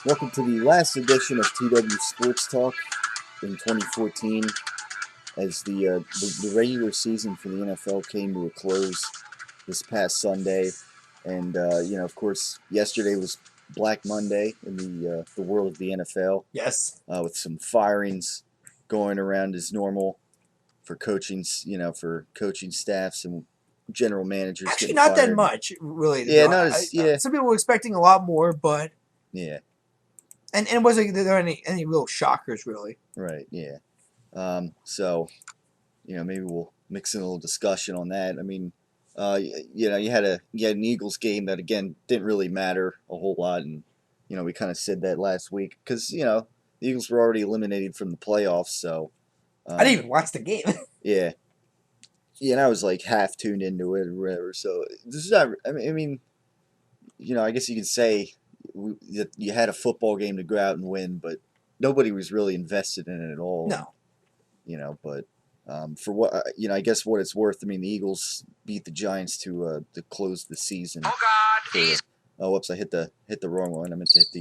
Welcome to the last edition of TW Sports Talk in 2014 as the regular season for the NFL came to a close this past Sunday. And, of course, yesterday was Black Monday in the world of the NFL. Yes. With some firings going around as normal for coaching, for coaching staffs and general managers. Actually, not fired. that much, really. Yeah, not as, yeah. Some people were expecting a lot more, but yeah. And it wasn't there any real shockers, really. Right. Yeah. So, maybe we'll mix in a little discussion on that. I mean, you had an Eagles game that again didn't really matter a whole lot, and we kind of said that last week because the Eagles were already eliminated from the playoffs. So I didn't even watch the game. Yeah. Yeah, and I was like half tuned into it or whatever. So this is not. I mean, I guess you could say that you had a football game to go out and win, but nobody was really invested in it at all. No. But for what I guess what it's worth. I mean, the Eagles beat the Giants to close the season. Oh God! Whoops! I hit the wrong one. I meant to hit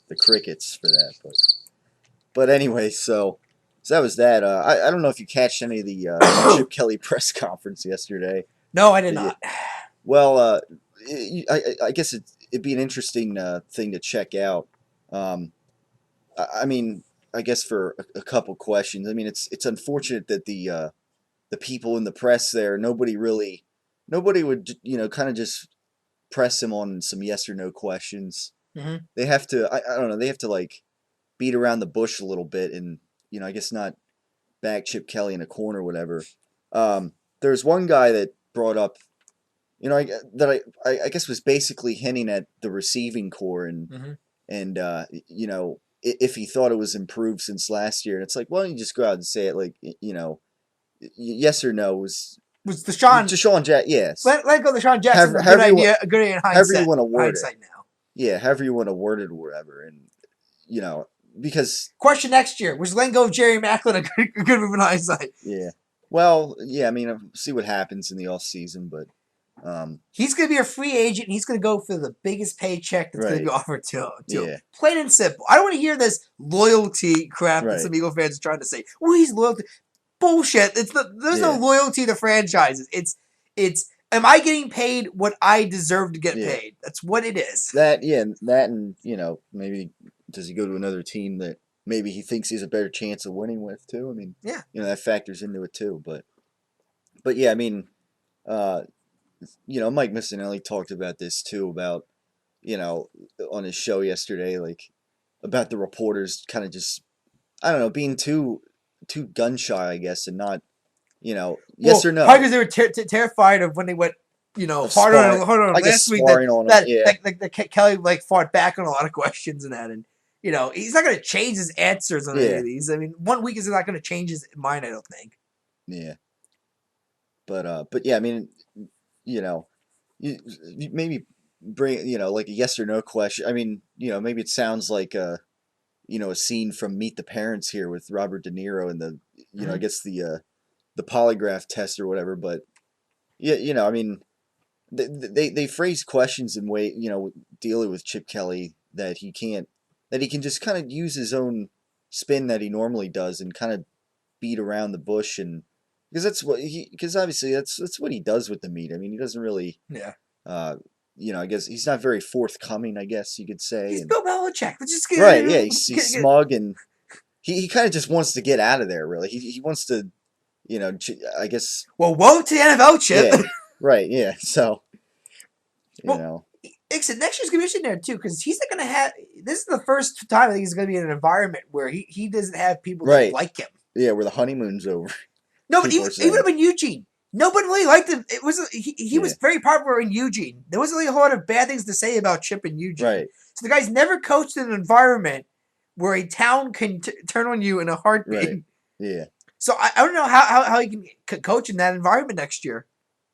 the crickets for that, but anyway, so that was that. I don't know if you catched any of the Chip Kelly press conference yesterday. No, I did not. Well, I guess it'd be an interesting thing to check out. I mean, I guess for a couple questions. I mean, it's unfortunate that the people in the press there, nobody would kind of just press him on some yes or no questions. Mm-hmm. They have to. I don't know. They have to like beat around the bush a little bit, and I guess not back Chip Kelly in a corner or whatever. There's one guy that brought up. I guess was basically hinting at the receiving core and if he thought it was improved since last year, and it's like, why don't you just go out and say it, like yes or no was Deshaun Jackson. Yes, let go of Deshaun Jackson. Good idea in hindsight. However you want to word it now. Yeah, however you want to word it or whatever, and because question next year was letting go of Jerry Maclin a good move in hindsight. Yeah. Well, yeah, I mean, see what happens in the offseason, but he's going to be a free agent, and he's going to go for the biggest paycheck that's going to be offered to him. Yeah. Plain and simple. I don't want to hear this loyalty crap that some Eagle fans are trying to say. Well, he's loyal. Bullshit. There's no loyalty to franchises. It's am I getting paid what I deserve to get paid? That's what it is. That and maybe does he go to another team that maybe he thinks he has a better chance of winning with too? I mean, that factors into it too. But yeah, I mean, Mike Missinelli talked about this too, about, on his show yesterday, like, about the reporters kind of just, I don't know, being too gun shy, I guess, and not, yes or no. Probably because they were terrified of when they went, hard on last week. That Kelly, fought back on a lot of questions and that, and, he's not going to change his answers on any of these. I mean, 1 week is not going to change his mind, I don't think. Yeah. But yeah, I mean, you maybe bring, like a yes or no question. I mean, maybe it sounds like a scene from Meet the Parents here with Robert De Niro and the, I guess the polygraph test or whatever. But yeah, I mean, they phrase questions in way, dealing with Chip Kelly that he can just kind of use his own spin that he normally does and kind of beat around the bush and. Because obviously that's what he does with the meat. I mean, he doesn't really, I guess he's not very forthcoming, I guess you could say. He's Bill Belichick. Let's just he's smug and he kind of just wants to get out of there, really. He wants to, I guess. Well, woe to the NFL, Chip. Yeah, right, yeah, so, Except next year's going to be interesting there, too, because he's not going to have, this is the first time I think he's going to be in an environment where he doesn't have people that like him. Yeah, where the honeymoon's over. No, but even in Eugene, nobody really liked him. It was he was very popular in Eugene. There wasn't really a whole lot of bad things to say about Chip in Eugene. Right. So the guy's never coached in an environment where a town can turn on you in a heartbeat. Right. Yeah. So I don't know how he can coach in that environment next year.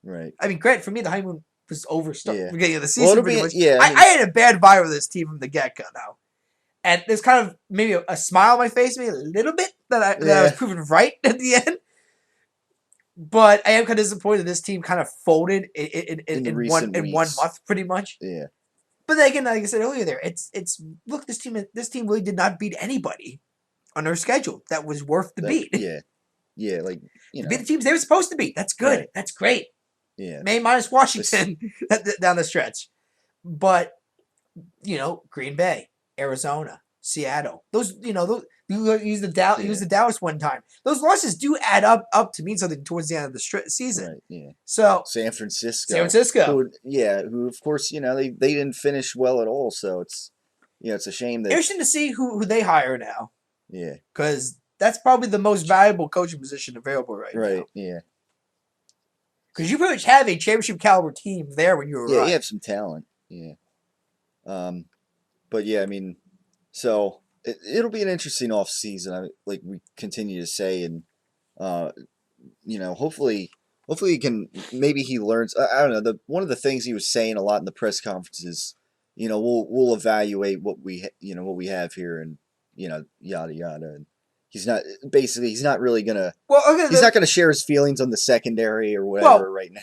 Right. I mean, granted, for me, the honeymoon was over beginning of the season. Well, pretty much. Yeah, I had a bad vibe with this team from the get-go now. And there's kind of maybe a smile on my face, maybe a little bit, that I was proven right at the end. But I am kind of disappointed this team kind of folded in one month, pretty much. Yeah. But then again, like I said earlier, it's look, this team really did not beat anybody on their schedule that was worth the beat. Yeah, like They beat the teams they were supposed to beat. That's good. Right. That's great. Yeah, Maine minus Washington down the stretch, but Green Bay, Arizona, Seattle. Those those you use the Dallas one time. Those losses do add up to mean something towards the end of the season. Right. Yeah. So San Francisco. San Francisco. Who of course they didn't finish well at all. So it's it's a shame that. Interesting to see who they hire now. Yeah. Because that's probably the most valuable coaching position available right now. Right. Yeah. Because you pretty much have a championship caliber team there when you arrive. Yeah, you have some talent. Yeah. But yeah, I mean, so it'll be an interesting off season. Like we continue to say, and hopefully maybe he learns. I don't know. One of the things he was saying a lot in the press conferences, we'll evaluate what we have here, and yada yada. And he's not really gonna. He's not gonna share his feelings on the secondary or whatever right now.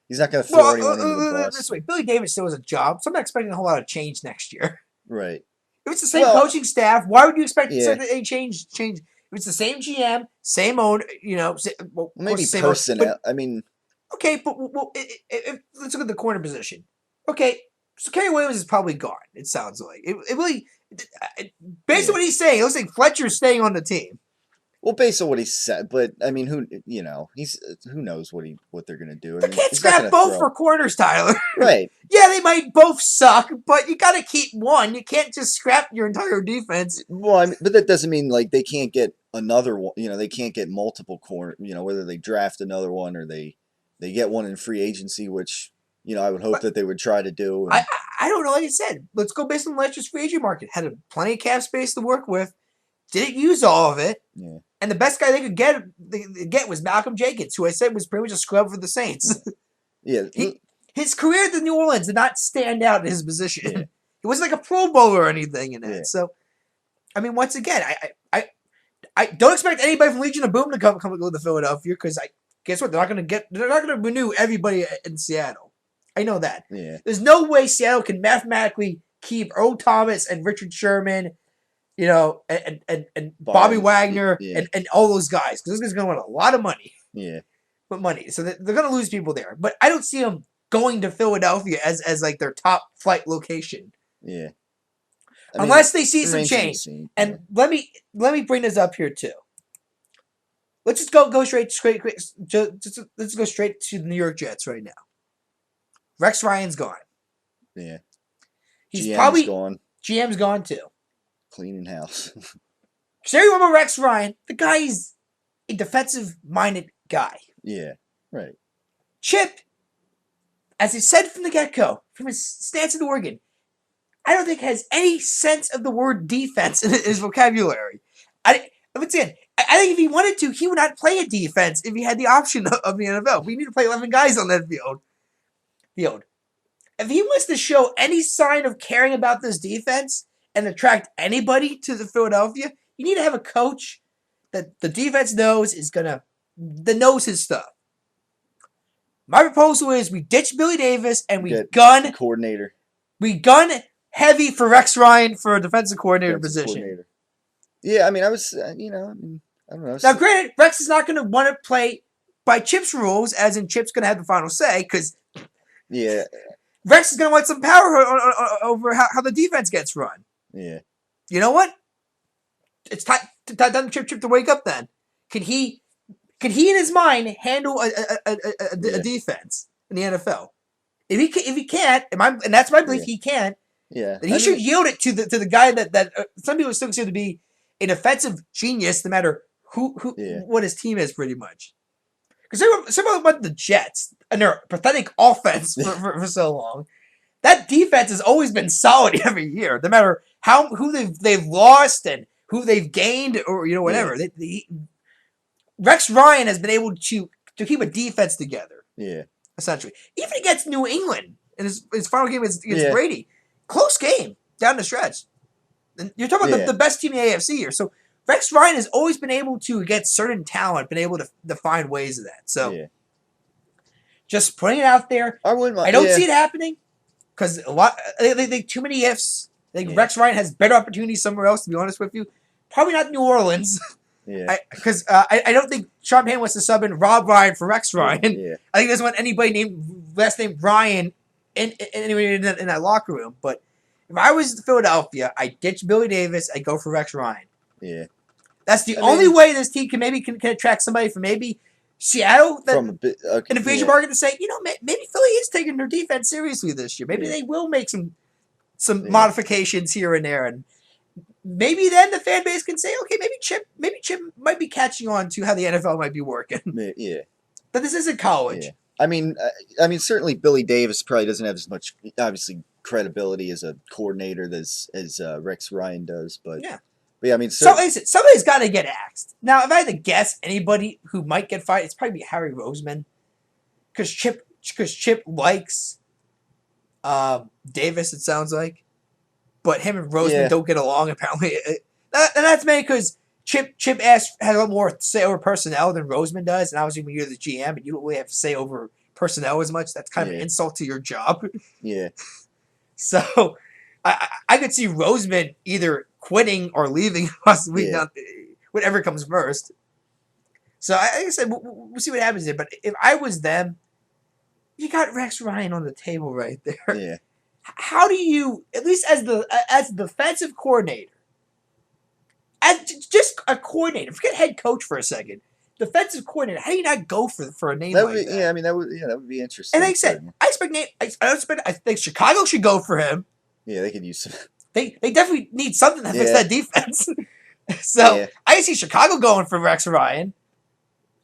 He's not gonna throw anyone into the bus. This way, Billy Davis still has a job, so I'm not expecting a whole lot of change next year. Right. If it's the same coaching staff, why would you expect any change? If it's the same GM, same owner, maybe personnel. I mean, okay, but let's look at the corner position. Okay, so Kerry Williams is probably gone. It sounds like it really, based on what he's saying, it looks like Fletcher's staying on the team. Well, based on what he said, but I mean, who knows what they're gonna do? They can't scrap both for corners, Tyler. Right? Yeah, they might both suck, but you got to keep one. You can't just scrap your entire defense. Well, I mean, but that doesn't mean like they can't get another one. They can't get multiple corner. Whether they draft another one or they get one in free agency, which I would hope that they would try to do. I don't know. Like I said, let's go based on last year's free agent market. Had plenty of cap space to work with. Didn't use all of it. Yeah. And the best guy they could get was Malcolm Jenkins, who I said was pretty much a scrub for the Saints. Yeah. His career at the New Orleans did not stand out in his position. Yeah. He wasn't like a Pro Bowler or anything in it. Yeah. So, I mean, once again, I don't expect anybody from Legion of Boom to come to Philadelphia because guess what? They're not going to renew everybody in Seattle. I know that. Yeah. There's no way Seattle can mathematically keep Earl Thomas and Richard Sherman. And Bobby Wagner and all those guys, because those guys are going to want a lot of money. Yeah. But money. So they're going to lose people there. But I don't see them going to Philadelphia as like their top flight location. Yeah. Unless they see some change. And let me bring this up here too. Let's just go straight. Let's go straight to the New York Jets right now. Rex Ryan's gone. Yeah. He's GM's probably gone. GM's gone too. Cleaning house. So you remember Rex Ryan? The guy's a defensive-minded guy. Yeah, right. Chip, as he said from the get-go, from his stance in Oregon, I don't think has any sense of the word defense in his vocabulary. I think if he wanted to, he would not play a defense if he had the option of the NFL. We need to play 11 guys on that field. If he wants to show any sign of caring about this defense and attract anybody to the Philadelphia, you need to have a coach that the defense knows knows his stuff. My proposal is we ditch Billy Davis and we gun coordinator. We gun heavy for Rex Ryan for a defensive coordinator position. Yeah, I mean, I don't know. Now, granted, Rex is not going to want to play by Chip's rules, as in Chip's going to have the final say, because Rex is going to want some power over how the defense gets run. Yeah. You know what? It's time for Chip to wake up then. Can he in his mind handle a defense in the NFL? If he can't, and that's my belief, he can't. Yeah. Then he should yield it to the guy that some people still consider to be an offensive genius, no matter what his team is, pretty much. Because some of the Jets and their pathetic offense for so long. That defense has always been solid every year, no matter who they've lost and who they've gained or whatever. Yeah. Rex Ryan has been able to keep a defense together. Yeah, essentially. Even against New England in his final game against Brady, close game down the stretch. And you're talking about the best team in the AFC here. So Rex Ryan has always been able to, against certain talent, been able to find ways of that. So just putting it out there. I don't see it happening. because a lot they too many ifs. I think Rex Ryan has better opportunities somewhere else. To be honest with you, probably not New Orleans. Yeah. Because I don't think Sean Payton wants to sub in Rob Ryan for Rex Ryan. Yeah. I think he doesn't want anybody named last name Ryan in that locker room. But if I was Philadelphia, I'd ditch Billy Davis. I'd go for Rex Ryan. Yeah. That's the only way this team can attract somebody from maybe Seattle from a bit, in a free agent market to say, maybe Philly is taking their defense seriously this year. Maybe they will make some modifications here and there, and maybe then the fan base can say, okay, maybe Chip might be catching on to how the NFL might be working. Yeah. But this isn't college. Yeah. I mean, certainly Billy Davis probably doesn't have as much, obviously, credibility as a coordinator as Rex Ryan does. But yeah. But yeah, I mean, somebody's got to get axed. Now, if I had to guess anybody who might get fired, it's probably Harry Roseman, because Chip likes Davis. It sounds like, but him and Roseman don't get along apparently, and that's maybe because Chip has a lot more say over personnel than Roseman does, and obviously when you're the GM and you don't really have to say over personnel as much, that's kind of an insult to your job. Yeah. So I could see Roseman either quitting or leaving possibly, whatever comes first. So like I said, we'll see what happens there. But if I was them, you got Rex Ryan on the table right there. Yeah. How do you, at least as the defensive coordinator, as just a coordinator, forget head coach for a second, defensive coordinator, how do you not go for a name like that? Yeah, I mean that would be interesting. And like I said, I think Chicago should go for him. Yeah, they could use some. They definitely need something to fix that defense. So I see Chicago going for Rex Ryan.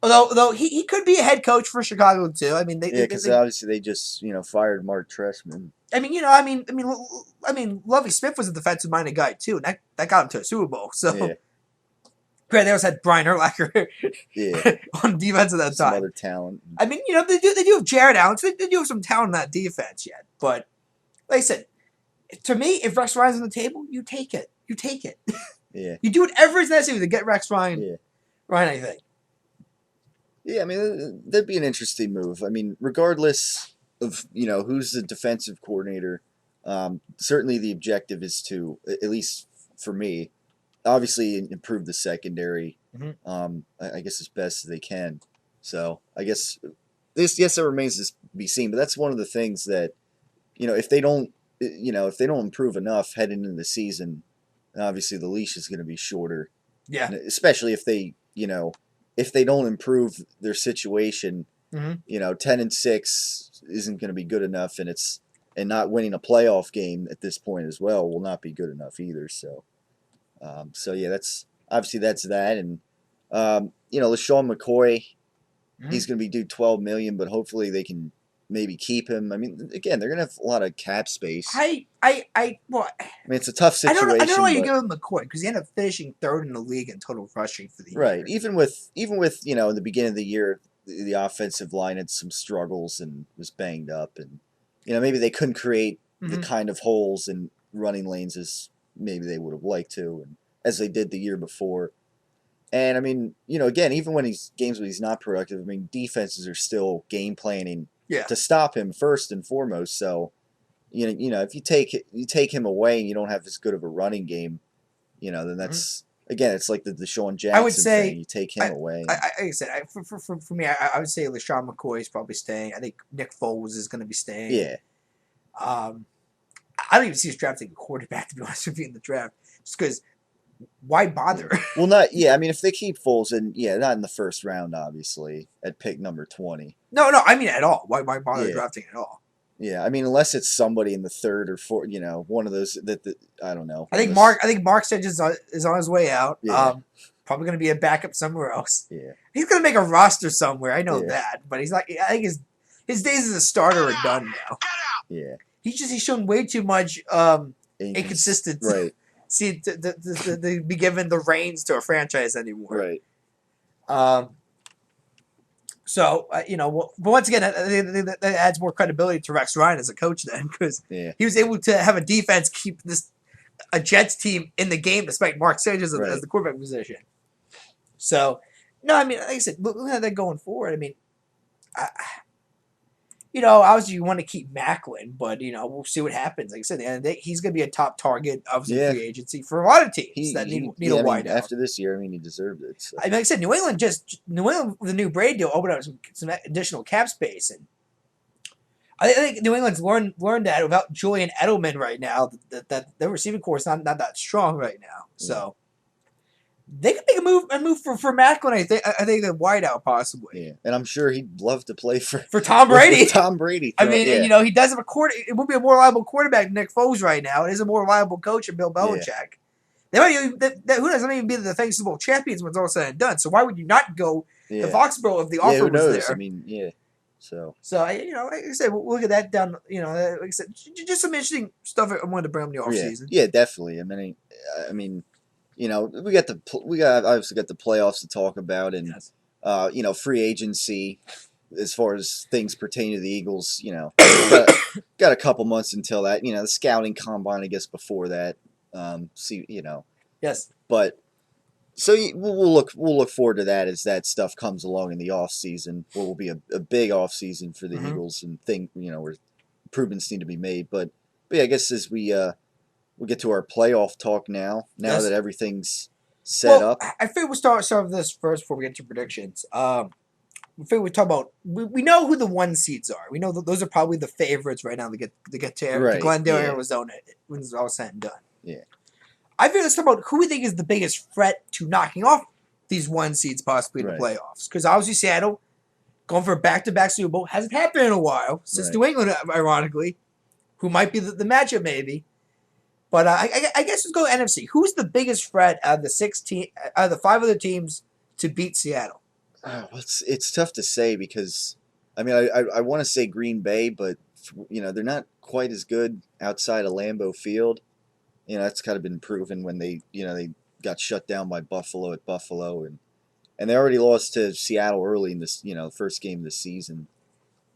Although he could be a head coach for Chicago too. I mean, because obviously they just fired Mark Trestman. I mean, Lovie Smith was a defensive-minded guy too, and that got him to a Super Bowl. So, granted, they also had Brian Urlacher on defense at that time. Some other talent. I mean, they do have Jared Allen. So they do have some talent on that defense yet. But like I said, to me, if Rex Ryan's on the table, you take it. You take it. Yeah. You do whatever is necessary to get Rex Ryan. Yeah. Ryan, I think. Yeah, I mean, that'd be an interesting move. I mean, regardless of, who's the defensive coordinator, certainly the objective is to, at least for me, obviously improve the secondary, I guess as best as they can. So, I guess, it remains to be seen, but that's one of the things that, if they don't improve enough heading into the season, obviously the leash is going to be shorter. Yeah. And especially if they, if they don't improve their situation, 10-6 isn't going to be good enough, and not winning a playoff game at this point as well will not be good enough either. So, that's that, and LaShawn McCoy, he's going to be due $12 million, but hopefully they can maybe keep him. I mean, again, they're going to have a lot of cap space. I mean, it's a tough situation. I don't know why you give him McCoy, because he ended up finishing third in the league in total rushing for the year. Right. Even with in the beginning of the year, the offensive line had some struggles and was banged up, and maybe they couldn't create the kind of holes in running lanes as maybe they would have liked to, and as they did the year before. And I mean, again, even when games when he's not productive, I mean, defenses are still game planning to stop him first and foremost. So, if you take him away and you don't have as good of a running game, then that's again, it's like the Deshaun Jackson I would say thing. You take him away. Like I said, for me, I would say LaShawn McCoy is probably staying. I think Nick Foles is going to be staying. Yeah. I don't even see us drafting a quarterback, to be honest with you, in the draft, just because. Why bother? Well, not I mean, if they keep Foles, and not in the first round, obviously, at pick number 20. No, I mean at all. Why bother drafting at all? Yeah, I mean, unless it's somebody in the third or fourth, one of those that I don't know. I think Mark Sanchez is on his way out. Yeah. Probably going to be a backup somewhere else. Yeah, he's going to make a roster somewhere. I know that, but he's like, I think his days as a starter are done now. Yeah, he's shown way too much inconsistency. Right. See, to be given the reins to a franchise anymore. Right. So, but once again, that adds more credibility to Rex Ryan as a coach then, because he was able to have a defense keep a Jets team in the game despite Mark Sanchez as the quarterback position. So, no, I mean, like I said, look at that going forward. I mean, obviously you want to keep Macklin, but we'll see what happens. Like I said, at the end of the day, he's going to be a top target, obviously Yeah, free agency for a lot of teams that need a yeah. I mean, wideout. after this year, I mean, he deserved it. So. Like I said, New England with the new Brady deal opened up some additional cap space, and I think New England's learned that without Julian Edelman right now, that their receiving core is not that strong right now. Yeah. So they could make a move for Macklin. I think the wideout possibly. Yeah, and I'm sure he'd love to play For Tom with Brady. Tom Brady. I mean, Yeah, he does have a quarter. It would be a more reliable quarterback than Nick Foles right now. It is a more reliable coach than Bill yeah, Belichick. They might who knows? They might even be the defending Super Bowl champions when it's all said and done. So why would you not go to yeah, Foxborough if the yeah. offer Who was knows? I there? mean, yeah. So. So like I said, we'll look at that down. Like I said, just some interesting stuff I wanted to bring up in the Yeah, offseason. yeah, definitely. I mean, we got obviously got the playoffs to talk about, and Yes. Free agency as far as things pertaining to the Eagles. Got a couple months until that. The scouting combine, I guess, before that. See, Yes. but so we'll look forward to that as that stuff comes along in the off season. What will be a big off season for the Mm-hmm. Eagles, and where improvements need to be made. But yeah, I guess as we get to our playoff talk now. Now Yes. that everything's set up. I figure we'll start with this first before we get to predictions. I figure we talk about we know who the one seeds are. We know that those are probably the favorites right now to get to Right, Glendale, yeah. Arizona when it's all said and done. Yeah. I figure let's talk about who we think is the biggest threat to knocking off these one seeds possibly in the Right. playoffs. Because obviously Seattle going for a back-to-back Super Bowl hasn't happened in a while since Right. New England, ironically, who might be the matchup maybe. But I guess let's go NFC. Who's the biggest threat out of the 5 other teams to beat Seattle? Oh, it's tough to say because I mean I want to say Green Bay, but they're not quite as good outside of Lambeau Field. That's kind of been proven when they got shut down by Buffalo at Buffalo, and they already lost to Seattle early in this first game of the season.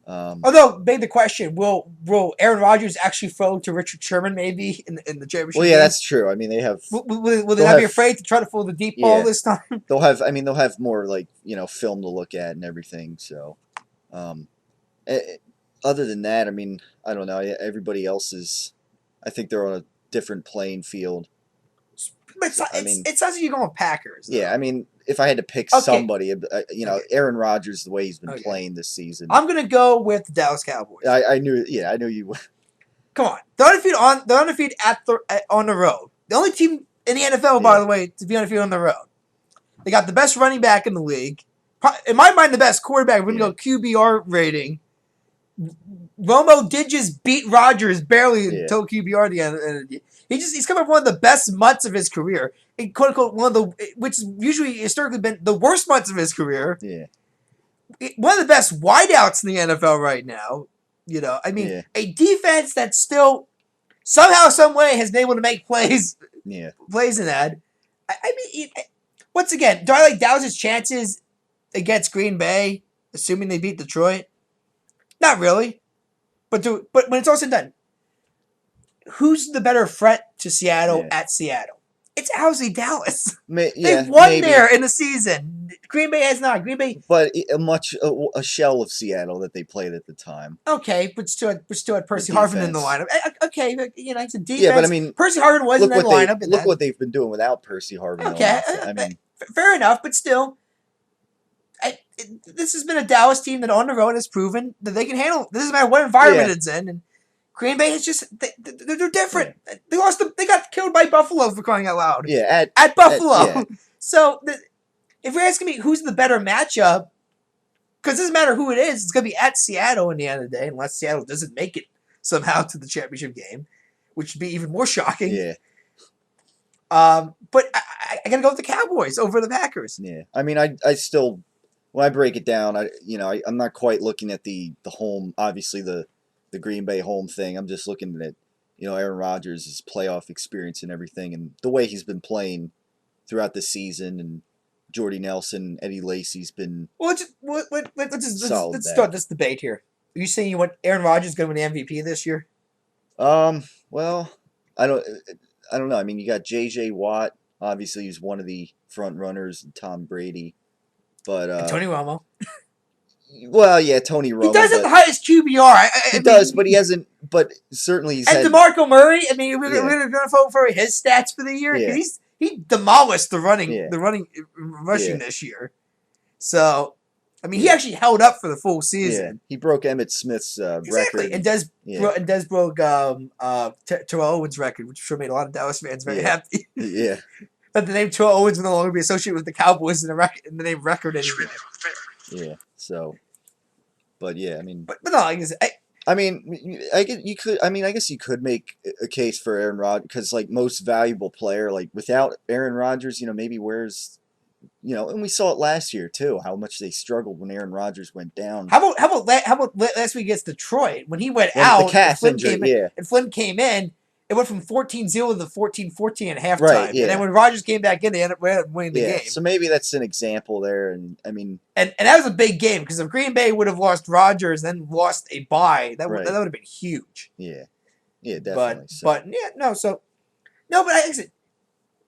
Although, beg the question, will Aaron Rodgers actually throw to Richard Sherman maybe in the championship Well, yeah, game? that's true. I mean, they have. Will they not be afraid to try to throw the deep ball this time? They'll have more film to look at and everything. So, other than that, I mean, I don't know. Everybody else is. I think they're on a different playing field. But it sounds like you're going with Packers. Though. Yeah, I mean, if I had to pick somebody, Aaron Rodgers, the way he's been playing this season. I'm gonna go with the Dallas Cowboys. I knew you would. Come on, they're undefeated on the road. The only team in the NFL, by the way, to be undefeated on the road. They got the best running back in the league. In my mind, the best quarterback. We're gonna go QBR rating. Romo did just beat Rodgers barely until QBR at the end of the year. He's come up with one of the best months of his career. Quote unquote which is usually historically been the worst months of his career. Yeah. One of the best wideouts in the NFL right now. A defense that still somehow, some way has been able to make plays. Yeah. Plays in that. I mean, once again, do I like Dallas' chances against Green Bay, assuming they beat Detroit? Not really. But when it's all said and done, who's the better threat to Seattle at Seattle? It's obviously Dallas. They've won there in the season. Green Bay has not. Green Bay, but a shell of Seattle that they played at the time. Okay, but still had Percy Harvin in the lineup. Okay, it's a defense. Yeah, but I mean, Percy Harvin was in that lineup. Look what they've been doing without Percy Harvin. Okay, I mean, fair enough, but still, this has been a Dallas team that on the road has proven that they can handle. This doesn't matter what environment it's in, and Green Bay is just they're different. Yeah. They got killed by Buffalo for crying out loud. Yeah, at Buffalo. So if you're asking me who's the better matchup, because it doesn't matter who it is, it's going to be at Seattle in the end of the day, unless Seattle doesn't make it somehow to the championship game, which would be even more shocking. Yeah. But I got to go with the Cowboys over the Packers. Yeah. I mean, I still, when I break it down, I'm not quite looking at the home, obviously the Green Bay home thing. I'm just looking at, Aaron Rodgers' playoff experience and everything, and the way he's been playing throughout the season, and Jordy Nelson, Eddie Lacy's been let's start this debate here. Are you saying you want Aaron Rodgers going to win the MVP this year? Well, I don't know. I mean, you got J.J. Watt. Obviously, he's one of the front runners, and Tom Brady. But and Tony Romo. Well, yeah, Tony He Romo, does have the but highest QBR. he I does, but he mean, hasn't. But certainly he's and had. DeMarco Murray. I mean, Yeah, we're gonna vote for his stats for the year yeah, because he demolished yeah, the running yeah, rushing this year. So, I mean, he yeah, actually held up for the full yeah. season. He broke Emmett Smith's record, Exactly, and yeah, And Des broke Terrell Owens' record, which sure made a lot of Dallas fans very yeah, happy. yeah, That the name Terrell Owens will no longer be associated with the Cowboys in the name record anymore. yeah. So, but yeah, I mean, But no, like I said, I mean, I get you could. I mean, I guess you could make a case for Aaron Rodgers because, like, most valuable player, like without Aaron Rodgers, maybe where's, and we saw it last year too, how much they struggled when Aaron Rodgers went down. how about last week against Detroit when he went When the out and calf injury, yeah, Flynn came in, it went from 14-0 to 14-14 at right, halftime. And then yeah, when Rodgers came back in, they ended up winning the yeah. game. So maybe that's an example there, and I mean, And that was a big game because if Green Bay would have lost Rodgers and lost a bye, that right, would have been huge. yeah, yeah, But definitely. So, but yeah, no, so no, but I said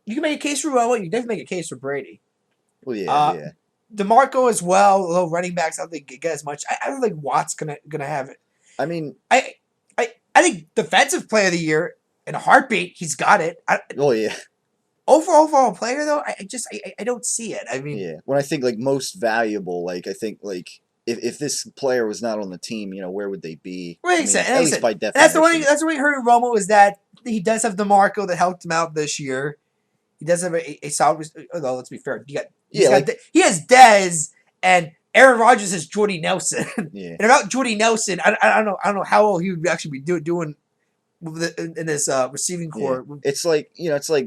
you can make a case for you definitely make a case for Brady. well, yeah, Uh yeah. DeMarco as well, although running backs I don't think get as much. I don't think Watt's gonna have it. I mean, I think defensive player of the year in a heartbeat, he's got it. oh yeah, Overall player though, I don't see it. I mean, yeah. When I think like most valuable, like I think like if this player was not on the team, where would they be? I mean, at least by that's the one thing. definition. That's the one thing heard Romo is that he does have DeMarco that helped him out this year. He does have a solid. Although let's be fair, Yeah, like he has Dez and Aaron Rodgers has Jordy Nelson. yeah, And about Jordy Nelson, I don't know how well he would actually be doing in this receiving yeah. core. It's like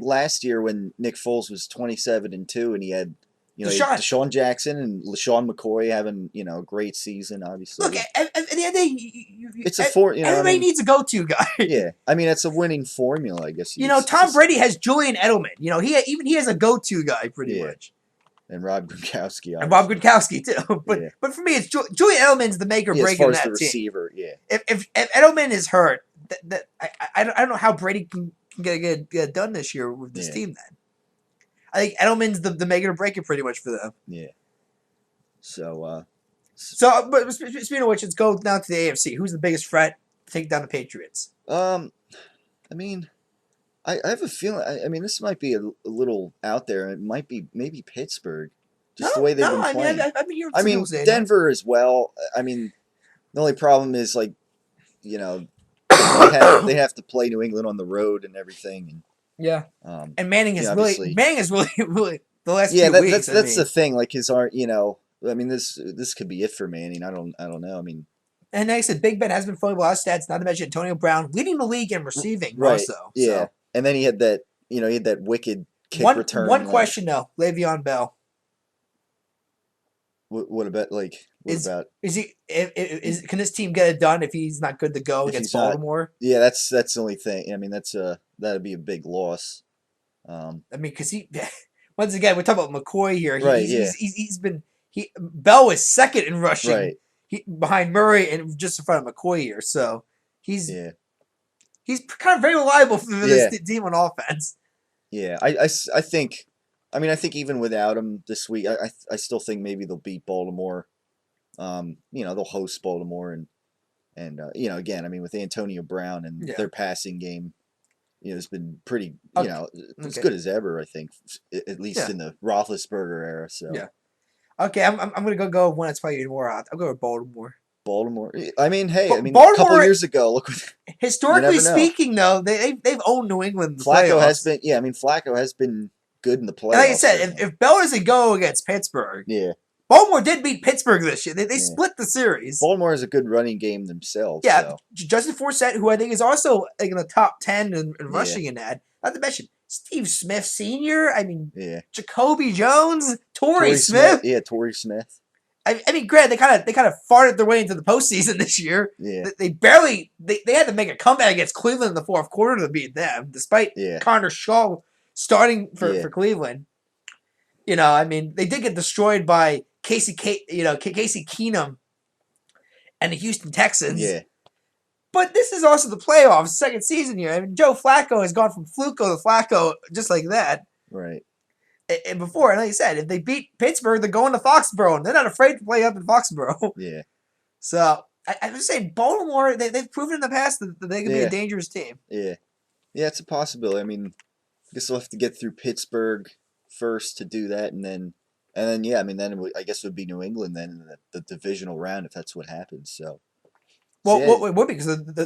last year when Nick Foles was 27-2, and he had he had Deshaun, Deshaun Jackson and LaShawn McCoy having a great season. look Obviously, at the end of the day, it's a four. I everybody mean, needs a go-to guy. yeah. I mean, it's a winning formula, I guess. Tom Brady has Julian Edelman. He has a go-to guy pretty Yeah. much. And Rob Gronkowski, And Bob obviously. Gronkowski too. Yeah. But for me, it's Julian Edelman's the make or Yeah, as break far in as that the team. receiver, yeah. If Edelman is hurt, I don't know how Brady can get it done this year with this Yeah. team. Then I think Edelman's the make it or break it pretty much for them. Yeah. So, But speaking of which, let's go down to the AFC. Who's the biggest threat to take down the Patriots? I mean, I have a feeling. I mean, this might be a little out there. It might be maybe Pittsburgh, just the way they've been playing. I've been hearing I some mean, people say Denver as well. I mean, the only problem is like, they have to play New England on the road and everything. Yeah. And And Manning is really the last yeah, few weeks. that's the thing. Like his art, I mean, this could be it for Manning. I don't know. I mean, and like I said, Big Ben has been throwing a lot of stats. Not to mention Antonio Brown leading the league in receiving. right? Also, Yeah, so. and then he had that. He had that wicked kick return. One question though, Le'Veon Bell. What about Can this team get it done if he's not good to go if against he's not- Baltimore? Yeah, that's the only thing. I mean, that'd be a big loss. I mean, because once again we're talking about McCoy here. Right, Bell was second in rushing, right. behind Murray and just in front of McCoy here. So he's Yeah, kind of very reliable for Yeah. this team on offense. yeah. I think. I mean, I think even without him this week, I still think maybe they'll beat Baltimore. They'll host Baltimore and again, I mean, with Antonio Brown and Yeah. their passing game, has been pretty, Okay. as Okay. good as ever. I think, at least Yeah. in the Roethlisberger era. So Yeah. Okay, I'm gonna go one that's probably more hot. I'll go with Baltimore. Baltimore. I mean, hey, a couple Baltimore- years ago, look what Historically never know. speaking, though, they've owned New England in the Flacco playoffs. has been. Yeah, I mean, Flacco has been good in the playoffs. And like I said, certainly. if Bell doesn't go against Pittsburgh, Yeah, Baltimore did beat Pittsburgh this year. They Yeah. split the series. Baltimore has a good running game themselves. Yeah, So. Justin Forsett, who I think is also in the top 10 in Yeah. rushing in that. Not to mention Steve Smith Sr. I mean, Yeah. Jacoby Jones, Torrey Smith. Yeah, Torrey Smith. I mean, granted, they kind of farted their way into the postseason this year. Yeah. They barely they had to make a comeback against Cleveland in the fourth quarter to beat them, despite Yeah. Connor Shaw starting for Yeah. Cleveland. I mean, they did get destroyed by Casey Keenum and the Houston Texans. Yeah. But this is also the playoffs, second season here. I mean, Joe Flacco has gone from Fluco to Flacco just like that. Right. And before, like I said, if they beat Pittsburgh, they're going to Foxborough, and they're not afraid to play up in Foxborough. Yeah. So I'm just saying, Baltimore, they've proven in the past that they can be a Yeah. dangerous team. Yeah. Yeah, it's a possibility. I mean, I guess we'll have to get through Pittsburgh first to do that, and then yeah, I mean, I guess it would be New England then in the divisional round if that's what happens. So Well, yeah, it would be because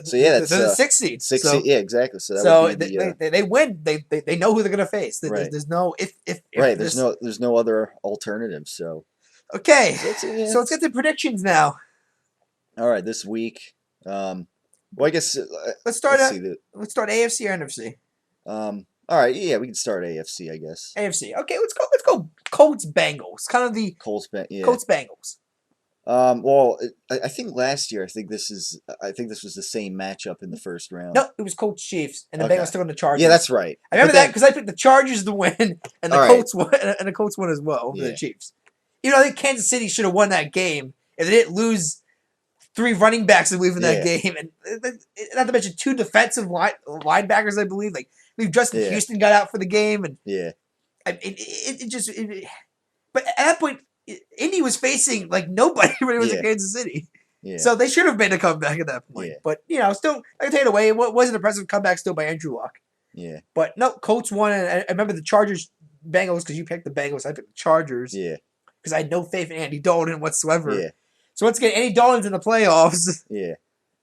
so yeah, they're that's the sixth seed. six. So Yeah, exactly. So that would be the they win. They know who they're gonna face. right. There's no if Right. this. There's no other alternative. So Okay, yeah, so let's get to predictions now. all right. This week, well, I guess Let's start. let's see Let's start AFC or NFC. All right. Yeah, we can start AFC, I guess. AFC. Okay, let's go. Let's go. Colts Bengals. Kind of the Colts, yeah. Colts Bengals. Well, I think last year, I think this was the same matchup in the first round. No, it was Colts Chiefs, and the Bengals took on the Chargers. Yeah, that's right. I remember that because I picked the Chargers to win, and the Colts won, and the Colts won as well over the Chiefs. You know, I think Kansas City should have won that game if they didn't lose 3 running backs, I believe, in that game, and not to mention 2 defensive linebackers, I believe. Like, I believe Justin Houston got out for the game, and I mean, it just. But at that point, Indy was facing like nobody when it was in Kansas City. Yeah. So they should have made a comeback at that point. Yeah. But, you know, still, I can take it away. It was an impressive comeback still by Andrew Luck. Yeah. But no, Colts won. And I remember the Chargers, Bengals, because you picked the Bengals. I picked the Chargers. Yeah. Because I had no faith in Andy Dalton whatsoever. Yeah. So once again, Andy Dalton's in the playoffs. Yeah.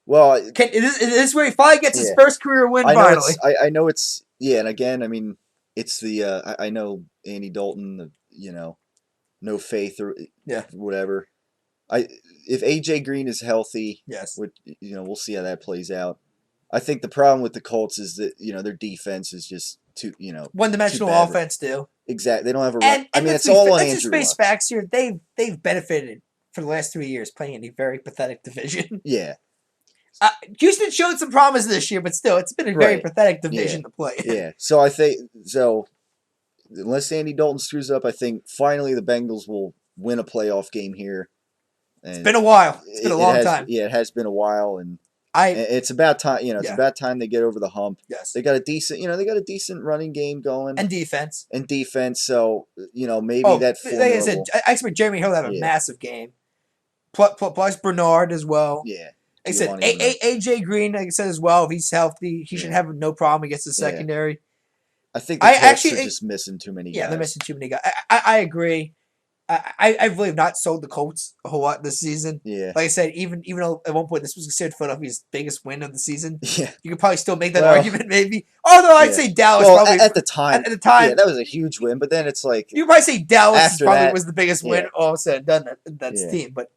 Well, is this where he finally gets his first career win finally? I know it's, and again, I mean, it's the, I know Andy Dalton, no faith or whatever. If AJ Green is healthy, which, we'll see how that plays out. I think the problem with the Colts is that their defense is just too one-dimensional offense too. Exactly, they don't have a run. I mean, it's all on Andrew Luck. Let's just face facts here. They've benefited for the last 3 years playing in a very pathetic division. Yeah. Houston showed some promise this year, but still, it's been a very pathetic division to play. Yeah. So I think unless Andy Dalton screws up, I think finally the Bengals will win a playoff game here. And it's been a while. It's been a long time. Yeah, it has been a while, and it's about time. It's about time they get over the hump. Yes, they got a decent, running game going and defense. So maybe that. Like I said, I expect Jeremy Hill to have a massive game. Plus Bernard as well. Yeah. Like I said, AJ Green, like I said as well, if he's healthy, he should have no problem against the secondary. I think the Colts are just missing too many guys. Yeah, they're missing too many guys. I agree. I really have not sold the Colts a whole lot this season. Yeah. Like I said, even though at one point this was considered Philadelphia's biggest win of the season, you could probably still make that argument maybe. Although I'd say Dallas probably at the time. Yeah, that was a huge win, but then it's like you probably say Dallas probably was the biggest win all said and done that's team. But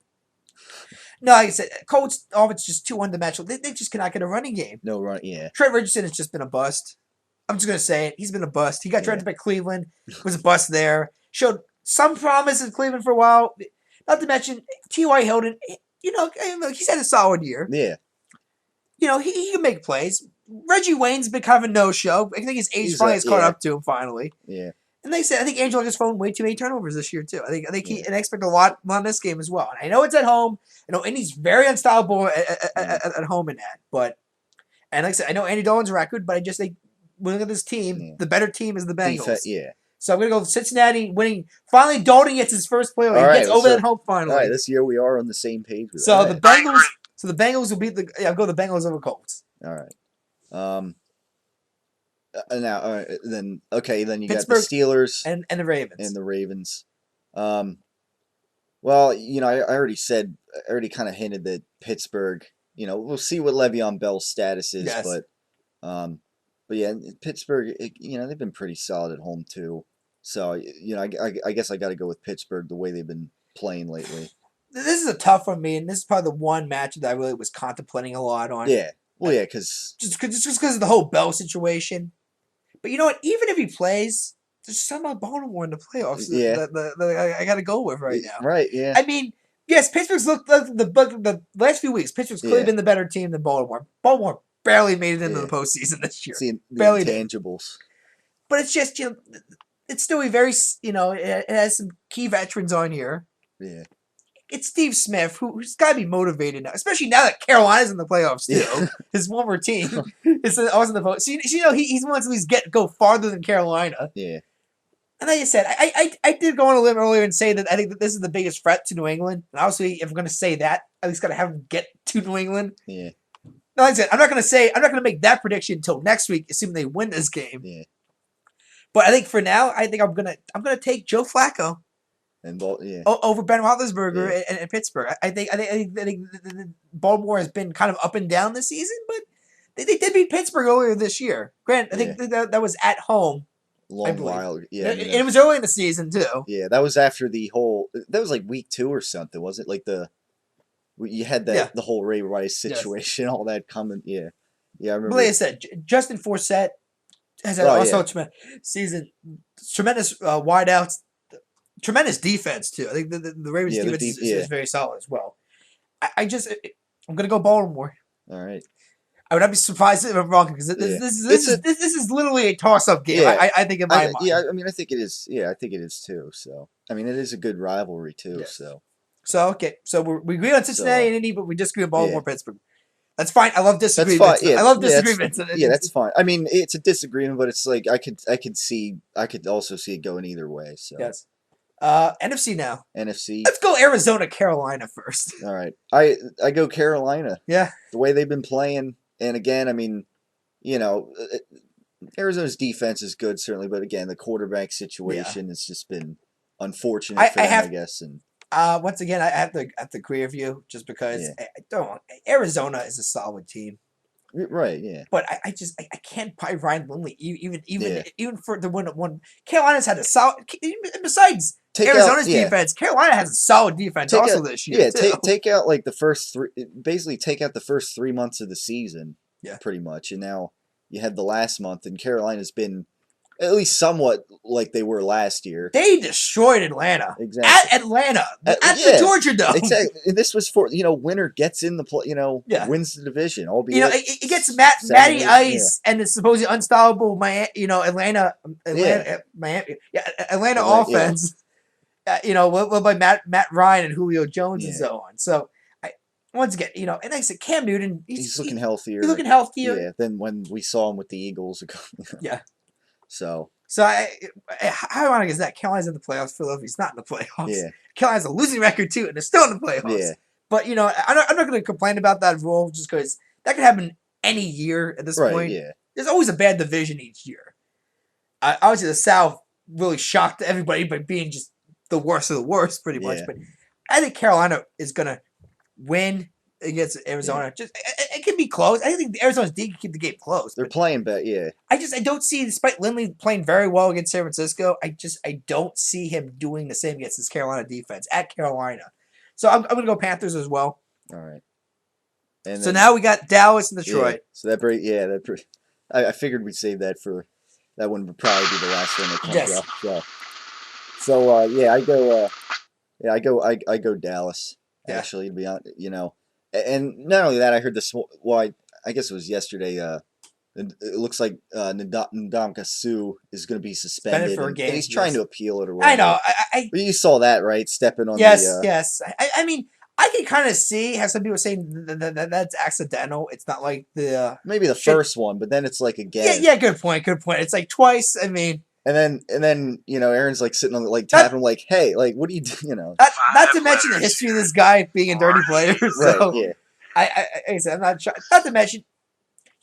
no, like I said, Colts offense just too one-dimensional. They just cannot get a running game. No run, Trent Richardson has just been a bust. I'm just gonna say it. He's been a bust. He got drafted by Cleveland, was a bust there. Showed some promise in Cleveland for a while. Not to mention T.Y. Hilton. He's had a solid year. Yeah. He can make plays. Reggie Wayne's been kind of a no-show. I think his age finally has caught up to him finally. Yeah. And they said I think Angelo has thrown way too many turnovers this year too. I think and I expect a lot in this game as well. And I know it's at home. I know Indy's very unstoppable at home in that. And like I said, I know Andy Dalton's record, but I just think when you look at this team, the better team is the Bengals. So I'm going to go with Cincinnati winning. Finally, Dalton gets his first playoff. He gets over that hump finally. All right, this year we are on the same page with that. The Bengals will beat I'll go the Bengals over Colts. All right. Now, all right, then you got Pittsburgh the Steelers and the Ravens. Well, I already kind of hinted that Pittsburgh. We'll see what Le'Veon Bell's status is, but yeah, Pittsburgh. They've been pretty solid at home too. So I guess I got to go with Pittsburgh the way they've been playing lately. This is a tough one for me, and this is probably the one match that I really was contemplating a lot on. Yeah. Well, yeah, because just because of the whole Bell situation. But you know what? Even if he plays, there's something about Baltimore in the playoffs that I got to go with right now. Right, yeah. I mean, yes, Pittsburgh's looked the last few weeks. Pittsburgh's clearly been the better team than Baltimore. Baltimore barely made it into the postseason this year. See the barely intangibles. But it's just it's still a very it has some key veterans on here. Yeah. It's Steve Smith, who's got to be motivated now, especially now that Carolina's in the playoffs too. Yeah. His former team is also in the vote. So he's one to go farther than Carolina. Yeah. And like I said, I did go on a limb earlier and say that I think that this is the biggest threat to New England. And obviously, if I'm going to say that, at least got to have them get to New England. Yeah. No, like I said, I'm not going to make that prediction until next week, assuming they win this game. Yeah. But I think for now, I think I'm gonna take Joe Flacco And yeah. over Ben Roethlisberger Yeah. and Pittsburgh. I think Baltimore has been kind of up and down this season, but they did beat Pittsburgh earlier this year. Grant, I think that was at home. Long while. Yeah. And it was early in the season too. Yeah, that was after the whole. That was like week 2 or something, was it? Like you had the whole Ray Rice situation, all that coming. Yeah, yeah, I remember. But like I said, Justin Forsett has had also a tremendous season, tremendous wideouts, tremendous defense too. I think the Ravens defense is very solid as well. I'm gonna go Baltimore. All right. I would not be surprised if I'm wrong because this is literally a toss-up game. Yeah, I think in my mind. Yeah, I mean, I think it is. Yeah, I think it is too. So, I mean, it is a good rivalry too. Yes. So okay, so we agree on Cincinnati and Indy, but we disagree on Baltimore, Pittsburgh. That's fine. I love disagreements. That's fine. Yeah, I love disagreements. That's fine. I mean, it's a disagreement, but it's like I could also see it going either way. So yes. NFC now. NFC. Let's go Arizona, Carolina first. All right. I go Carolina. Yeah. The way they've been playing, and again, I mean, you know, Arizona's defense is good certainly, but again, the quarterback situation has just been unfortunate for them, I guess. And once again, I have to agree with you just because Arizona is a solid team. Right, yeah. But I can't buy Ryan Lindley even for the one. Carolina's had a solid. Besides Arizona's defense, Carolina has a solid defense this year. Yeah, take out like the first 3. Basically, take out the first 3 months of the season. Yeah, pretty much, and now you have the last month, and Carolina's been at least somewhat like they were last year. They destroyed Atlanta. Exactly. At Atlanta. At the Georgia Dome. Exactly. And this was for, winner gets in the play, wins the division. It gets Matty Ice and the supposedly unstoppable Atlanta offense. Led by Matt Ryan and Julio Jones and so on. So once again, and like I said, Cam Newton, he's looking healthier. He's looking healthier. Yeah, than when we saw him with the Eagles. Yeah. So how ironic is that? Carolina's in the playoffs. Philadelphia's not in the playoffs. Yeah. Carolina's a losing record too, and they're still in the playoffs. Yeah. But I'm not going to complain about that rule just because that could happen any year at this point. Yeah. There's always a bad division each year. Obviously, the South really shocked everybody by being just the worst of the worst, pretty much. But I think Carolina is going to win against Arizona. Just it can be close. I think Arizona's D can keep the game close. They're playing better, yeah. I don't see, despite Lindley playing very well against San Francisco, I don't see him doing the same against this Carolina defense at Carolina. So I'm going to go Panthers as well. All right. And so now we got Dallas and Detroit. So I figured we'd save that for that one would probably be the last one that comes up. So I go Dallas. Yeah. Actually, to be honest, and not only that, I heard this. Well, I guess it was yesterday. It looks like Ndamukong Suh is going to be suspended for a game. And he's trying to appeal it or whatever. I know. But you saw that, right? Stepping on Yes. I mean, I can kind of see how some people are saying that's accidental. It's not like maybe the first one, but then it's like again. Yeah. Good point. It's like twice. I mean. And then Aaron's like sitting on tapping him like, hey, like what do you do? Not to mention the history of this guy being a dirty player. So right, yeah. I said I'm not sure. Not to mention,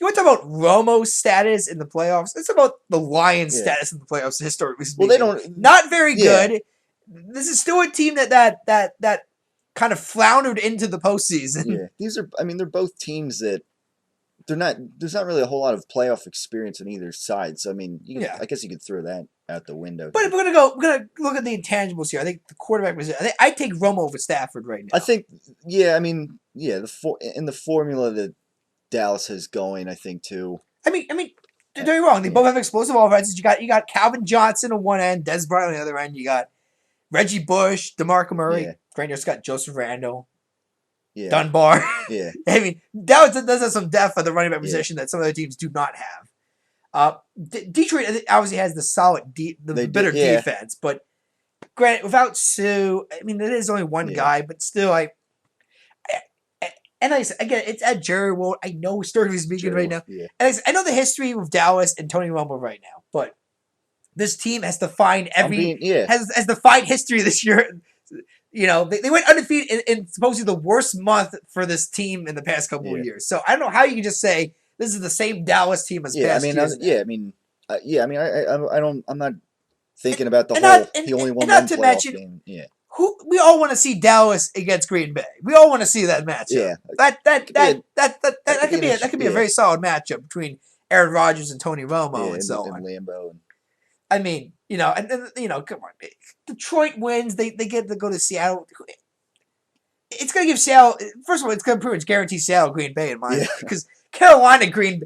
you want to talk about Romo's status in the playoffs? It's about the Lions' status in the playoffs historically speaking. Well, they don't. Not very good. This is still a team that kind of floundered into the postseason. Yeah, they're both teams that. There's not really a whole lot of playoff experience on either side. So, I mean, I guess you could throw that out the window. But if we're going to look at the intangibles here. I think the quarterback was, I take Romo over Stafford right now. I think, in the formula that Dallas has going, I think too. I mean, don't get me wrong. They both have explosive offenses. You got Calvin Johnson on one end, Des Bryant on the other end. You got Reggie Bush, DeMarco Murray. Grandiose got Joseph Randle. Yeah. Dunbar. Yeah. I mean, Dallas does have some depth at the running back position that some other teams do not have. Detroit obviously has the solid, better defense, but granted, without Sue, I mean, it is only one guy, but still, and like I said, again, it's at Jerry World. I know historically speaking right now. Yeah. And I know the history of Dallas and Tony Romo right now, but this team has defined I'm being has defined history this year. They went undefeated in supposedly the worst month for this team in the past couple of yeah. years. So I don't know how you can just say this is the same Dallas team as Yeah, I past mean, years now. yeah, I mean, yeah, I mean, I don't, I'm not thinking about the And not whole. He only and won not one to playoff mention game. Yeah, who we all want to see Dallas against Green Bay. We all want to see that matchup. yeah, That could be that a that that that that could be could an be that could be a yeah, very solid matchup between Aaron Rodgers and Tony yeah, Romo and so and on. Lambo and I mean, come on, Detroit wins. They get to go to Seattle. It's gonna give Seattle. First of all, it's gonna pretty much guarantee Seattle Green Bay in my yeah, mind because Carolina Green.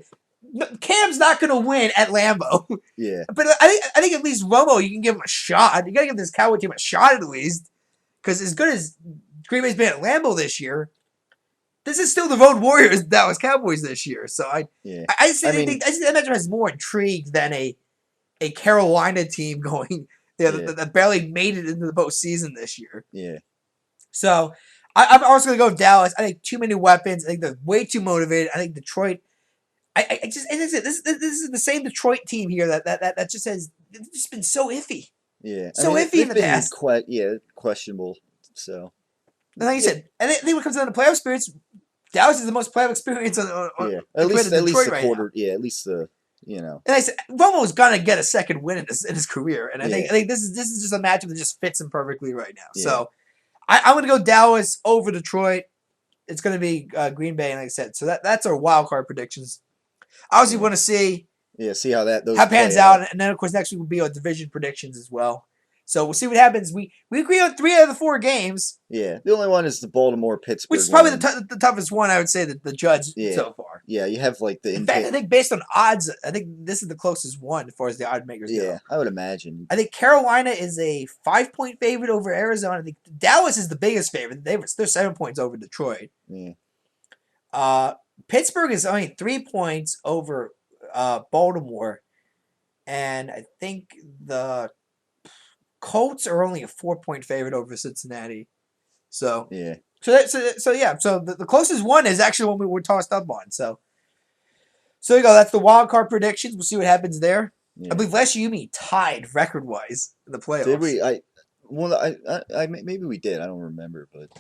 Cam's not gonna win at Lambeau, yeah, but I think at least Romo you can give him a shot. You gotta give this Cowboy team a shot at least because as good as Green Bay's been at Lambeau this year, this is still the Road Warriors Dallas Cowboys this year. So I yeah. I, I just I think mean, that matchup has more intrigue than a Carolina team going yeah, that barely made it into the postseason this year. yeah, So I'm also going to go with Dallas. I think too many weapons. I think they're way too motivated. I think Detroit. I just and this is the same Detroit team here that just has it's just been so iffy, yeah. I so mean, iffy in they've the been past. questionable. So And like you yeah, said, and I think when it comes down to playoff experience, Dallas is the most playoff experience yeah. compared to At least Detroit the right now. quarter. Yeah, at least the you know. And I said Romo's gonna get a second win in his career, and Yeah, I think this is just a matchup that just fits him perfectly right now. yeah, So I'm gonna go Dallas over Detroit. It's gonna be Green Bay, and like I said, so that's our wild card predictions. I obviously yeah, want to see yeah. See how how those it pans play out. out, and then of course next week will be our division predictions as well. So we'll see what happens. We agree on 3 out of the 4 games, Yeah, the only one is the Baltimore which Pittsburgh is probably one. the toughest one I would say that the judge Yeah, so far. yeah. You have like the In fact, I intake. think based on odds, I think this is the closest one as far as the odd makers Yeah, go. I would imagine. I think Carolina is a 5 point favorite over Arizona. I think Dallas is the biggest favorite. They're 7 points over Detroit. Yeah, Uh, Pittsburgh is only 3 points over Baltimore, and I think the Colts are only a 4 point favorite over Cincinnati. So, yeah, yeah. So the closest one is actually one we were tossed up on. So there you go. That's the wild card predictions. We'll see what happens there. I yeah. believe last year you mean tied record wise in the Did playoffs. we? Well, maybe we did. I don't remember, but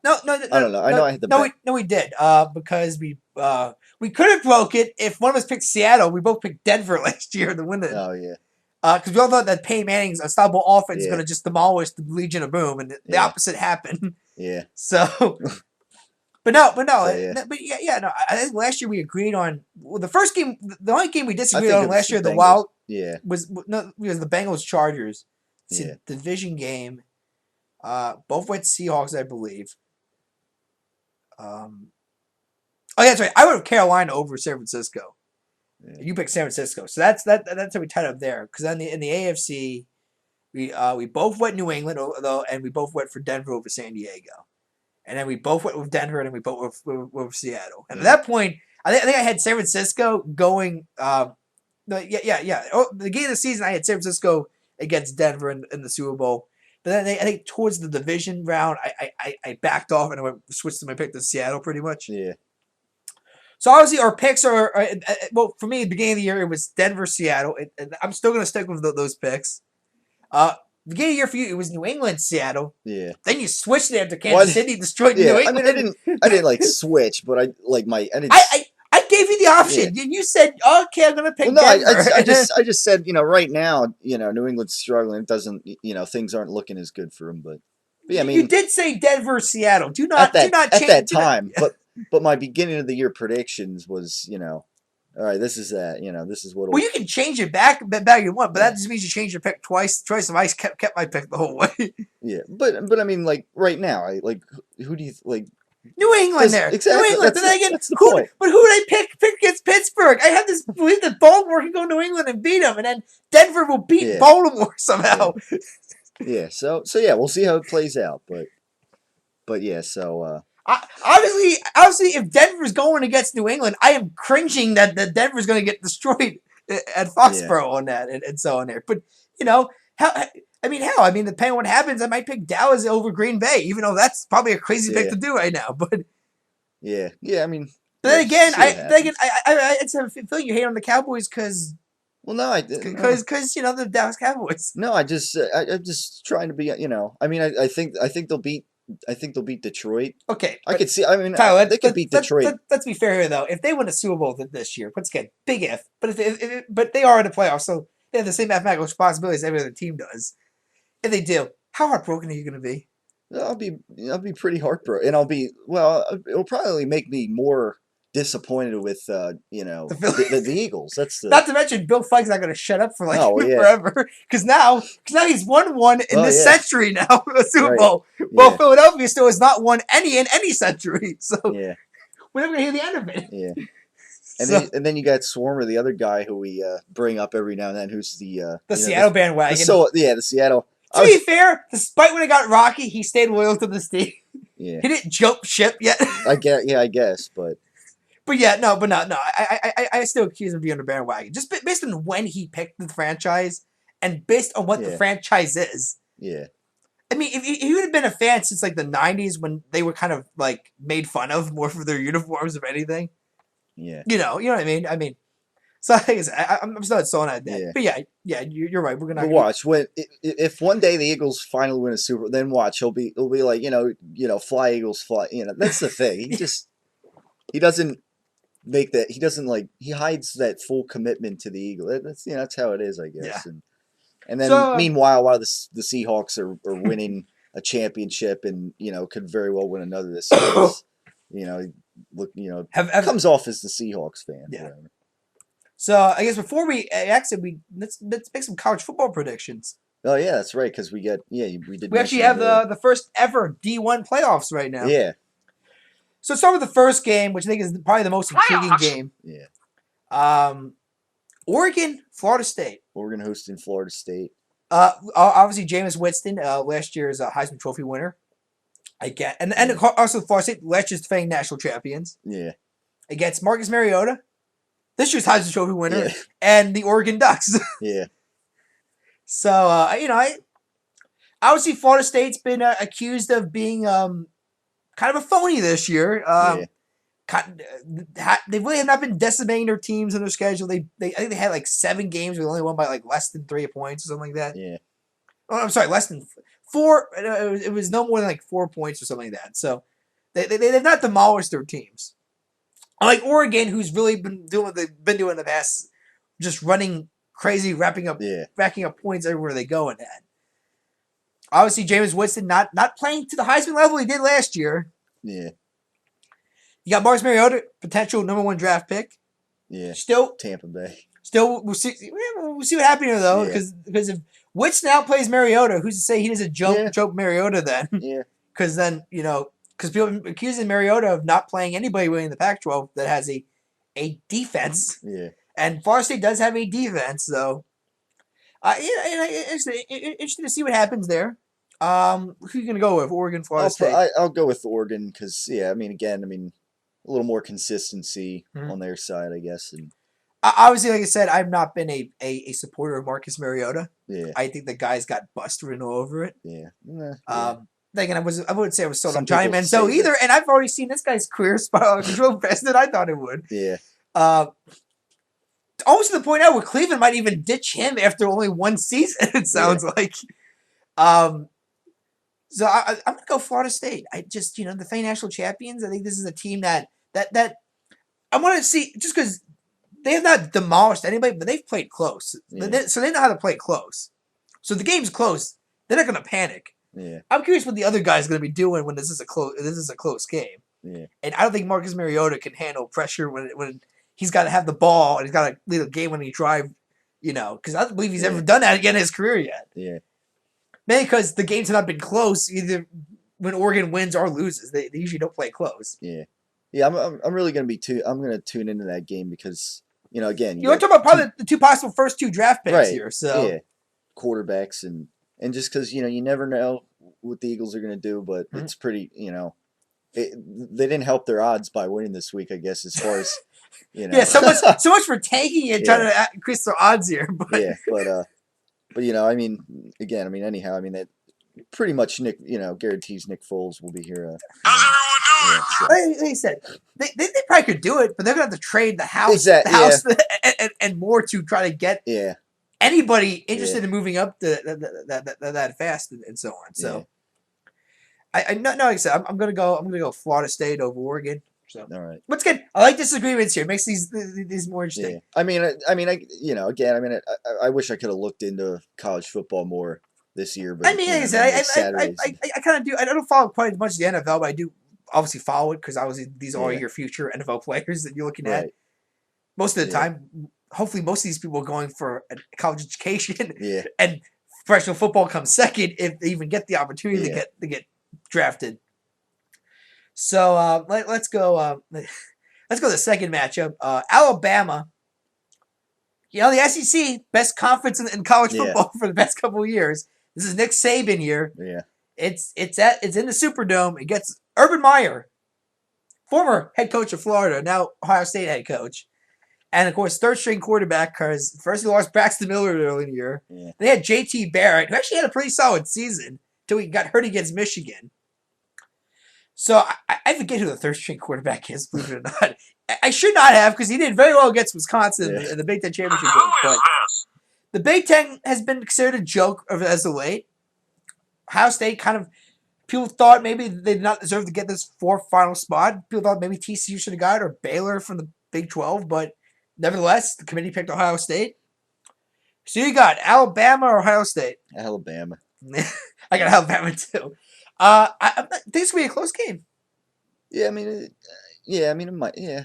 No, no, I no, don't know. I know no, I had the no. bet. We did. Because we could have broke it if one of us picked Seattle. We both picked Denver last year to win it. Oh yeah, Because we all thought that Peyton Manning's unstoppable offense is going yeah, to just demolish the Legion of Boom, and the yeah, opposite happened. yeah. So, but no, So yeah, but yeah. No, I think last year we agreed on the first game. The only game we I disagreed think on it was last the year, the Bengals. Wild Yeah, was the Bengals Chargers. It's a yeah, division game. Both went Seahawks, I believe. Um, oh yeah, that's right. I would have Carolina over San Francisco. yeah, You picked San Francisco, so that's how we tied up there. Because in the AFC, we both went New England though, and we both went for Denver over San Diego, and then we both went with Denver, and then we both went with Seattle. And at yeah, that point, I think I had San Francisco going. No, yeah. Oh, the beginning of the season, I had San Francisco against Denver in the Super Bowl. But then I think towards the division round, I backed off and I switched to my pick to Seattle pretty much. yeah, So obviously our picks are well for me. At the beginning of the year, it was Denver, Seattle, and I'm still going to stick with those picks. Beginning of the year for you, it was New England, Seattle. yeah. Then you switched there to Kansas What? City, destroyed New Yeah. I mean, England. I didn't like switch, but I didn't. I gave you the Yeah. option. You said, okay, I'm going to Well, pick no, Denver. I just said, right now, New England's struggling. It doesn't, things aren't looking as good for them. But yeah, I You mean, did say Denver, Seattle. Do at not at change. that time, but my beginning of the year predictions was, all right, this is that, this is Well, what'll, you can change it back you want, but that yeah, just means you change your pick twice. Twice, if I kept my pick the whole way. yeah. But I mean, like right now, I like who do you like? New England there. New Exactly. England. But then again, That's the point. who did I pick? Pick against Pittsburgh. I have this belief that Baltimore can go to New England and beat them, and then Denver will beat Yeah, Baltimore yeah, somehow. yeah. So yeah, we'll see how it plays out. But yeah, so Obviously, if Denver's going against New England, I am cringing that Denver's going to get destroyed at yeah, Foxborough on that and so on there. But how? I mean, depending on what happens, I might pick Dallas over Green Bay, even though that's probably a crazy pick yeah, to do right now. But yeah. I mean, then again, see what I happens. it's a feeling you hate on the Cowboys because Well, no, no. Because the Dallas Cowboys. No, I'm just trying to be. I mean, I think they'll beat. I think they'll beat Detroit. Okay, I but could see. I mean, Tyler, they could beat Detroit. let's be fair here though. If they win a Super Bowl this year, once again, big if, but but they are in the playoffs, so they have the same mathematical possibilities every other team does. If they do, how heartbroken are you going to be? I'll be pretty heartbroken, and I'll be well. It'll probably make me more disappointed with The Phillies. the Eagles. That's the Not to mention, Bill Flagg's not going to shut up for like oh yeah forever because now he's won one in oh this yeah century now, a Super right Bowl. Well, yeah Philadelphia still has not won any in any century, so yeah we're never going to hear the end of it. yeah. So And then you got Swarmer, the other guy who we bring up every now and then, who's the Seattle bandwagon. the Seattle. To be fair, despite when it got rocky, he stayed loyal to this team. Yeah, He didn't jump ship yet. I guess, but but no. I still accuse him of being on the bandwagon. Just based on when he picked the franchise and based on what the yeah, franchise is. yeah, I mean, if you would have been a fan since like the '90s when they were kind of like made fun of more for their uniforms, if anything, yeah, you know what I mean. So I think I'm still so on that. yeah. But yeah, you're right. We're gonna But watch if one day the Eagles finally win a Super, then watch he'll be like fly Eagles fly. That's the thing. He doesn't make that. He doesn't like he hides that full commitment to the Eagle. That's how it is, I yeah. guess. And then So meanwhile, while the Seahawks are winning a championship and could very well win another this year, comes off as the Seahawks fan. Yeah. Whatever. So I guess before we exit, let's make some college football predictions. Oh yeah, that's right. Because we did. We actually have the first ever D1 playoffs right now. Yeah. So let's start with the first game, which I think is probably the most intriguing game. Yeah. Oregon, Florida State. Oregon hosting Florida State. Obviously Jameis Winston, last year's Heisman Trophy winner. And also Florida State, last year's defending national champions. Yeah. Against Marcus Mariota, this year's Heisman Trophy winner, and the Oregon Ducks. Yeah. So obviously Florida State's been accused of being kind of a phony this year. They really have not been decimating their teams in their schedule. I think they had like 7 games where they only won by like less than 3 points or something like that. Yeah. Oh, I'm sorry, less than 4. It was no more than like 4 points or something like that. So they've not demolished their teams. Unlike Oregon, who's really been doing what they've been doing in the past, just running crazy, racking up points everywhere they go in that. Obviously, Jameis Winston not playing to the Heisman level he did last year. Yeah. You got Marcus Mariota, potential #1 draft pick. Yeah. Still Tampa Bay. Still, we'll see what happens here though, because if Winston outplays Mariota, who's to say he doesn't choke Mariota then? Yeah. Because then because people are accusing Mariota of not playing anybody really in the Pac-12 that has a defense. Yeah. And Florida State does have a defense, though. Interesting to see what happens there. Who are you going to go with? Oregon, Florida State? I'll go with Oregon because, a little more consistency on their side, I guess. And obviously, like I said, I've not been a supporter of Marcus Mariota. Yeah. I think the guy's got bust written all over it. Yeah. Again, I wouldn't say I was sold on Johnny Manziel either, and I've already seen this guy's career spiral control faster than I thought it would. Yeah. Almost to the point now where Cleveland might even ditch him after only 1 season, it sounds like. So I'm going to go Florida State. I just, the defending national champions, I think this is a team that I want to see, just because they have not demolished anybody, but they've played close. Yeah. So they know how to play close. So the game's close. They're not going to panic. Yeah. I'm curious what the other guy's going to be doing when this is a close game. Yeah. And I don't think Marcus Mariota can handle pressure when he's got to have the ball and he's got to lead a game-winning drive, because I don't believe he's ever done that again in his career yet. Yeah. Mainly because the games have not been close either when Oregon wins or loses. They usually don't play close. Yeah. Yeah, I'm really going to be I'm going to tune into that game because, again. You're talking about probably the 2 possible first 2 draft picks here. So. Yeah. Quarterbacks and just because, you never know what the Eagles are going to do, but it's pretty, they didn't help their odds by winning this week, I guess, as far as, Yeah, so much for tanking and trying to increase their odds here. But. Yeah, but anyhow, that pretty much guarantees Nick Foles will be here Yeah, so Like I said, they probably could do it, but they're gonna have to trade the exactly. Yeah, house, and more to try to get yeah, anybody yeah, interested in moving up that fast and so on. yeah. So I no, like I said, I'm gonna go. I'm gonna go Florida State over Oregon. So All right. what's good? I like disagreements here. It makes these more Yeah. interesting. Again, I wish I could have looked into college football more this year, but I mean, you like I know, said, mainly it's Saturdays. I kind of do. I don't follow quite as much the NFL, but I do obviously follow it because obviously these are Yeah. your future NFL players that you're looking at. Right. Most of the Yeah. time, hopefully, most of these people are going for a college education, Yeah. and professional football comes second if they even get the opportunity Yeah. to get drafted. So let's go. Let's go to the second matchup. Alabama. You know, the SEC, best conference in college Yeah. football for the past couple of years. This is Nick Saban here. Yeah. It's in the Superdome. It gets Urban Meyer, former head coach of Florida, now Ohio State head coach, and of course third string quarterback because first he lost Braxton Miller early in the year. Yeah. They had J.T. Barrett, who actually had a pretty solid season until he got hurt against Michigan. So I forget who the third string quarterback is, believe it or not. I should not have because he did very well against Wisconsin Yeah. in the Big Ten championship game. But the Big Ten has been considered a joke as of late. Ohio State kind of people thought maybe they did not deserve to get this fourth final spot. People thought maybe TCU should have got it or Baylor from the Big 12, but nevertheless, the committee picked Ohio State. So you got Alabama or Ohio State? Alabama. I got Alabama too. I think it's gonna be a close game. Yeah, it might. Yeah,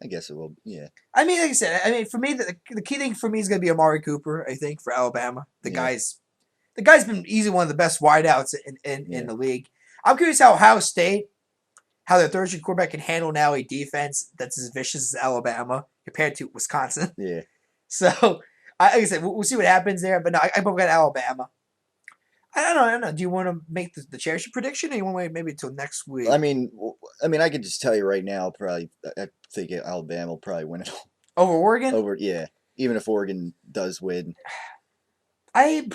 I guess it will. Yeah. I mean, like I said, for me, the key thing for me is going to be Amari Cooper. I think for Alabama, the guy's been easily one of the best wideouts in the league. I'm curious how Ohio State, how their third string quarterback can handle now a defense that's as vicious as Alabama compared to Wisconsin. Yeah. So, like I said, we'll see what happens there. But no, I both got Alabama. I don't know. Do you want to make the championship prediction, or you want to wait maybe until next week? I could just tell you right now. I think Alabama will probably win it all. Over Oregon? Yeah. Even if Oregon does win. I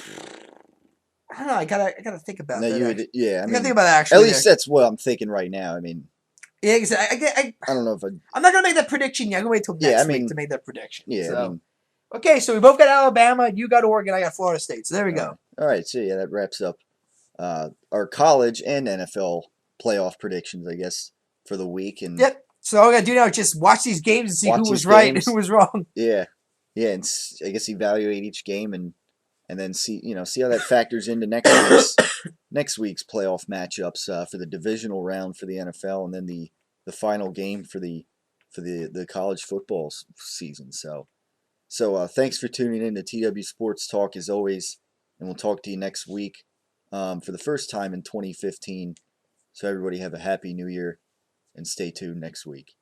don't know. I gotta think about that. Yeah. I gotta think about that actually. At least that's what I'm thinking right now. Yeah, exactly. I don't know if I'm not gonna make that prediction yet. I'm gonna wait till next week to make that prediction. Yeah. So. Okay, so we both got Alabama. You got Oregon. I got Florida State. So there we go. All right. So yeah, that wraps up our college and NFL playoff predictions, I guess, for the week. And yep. So all we gotta do now is just watch these games and see who was right and who was wrong. Yeah, yeah, and I guess evaluate each game and then see how that factors into next week's playoff matchups for the divisional round for the NFL and then the final game for the college football season. So thanks for tuning in to TW Sports Talk as always, and we'll talk to you next week for the first time in 2015. So everybody have a happy new year and stay tuned next week.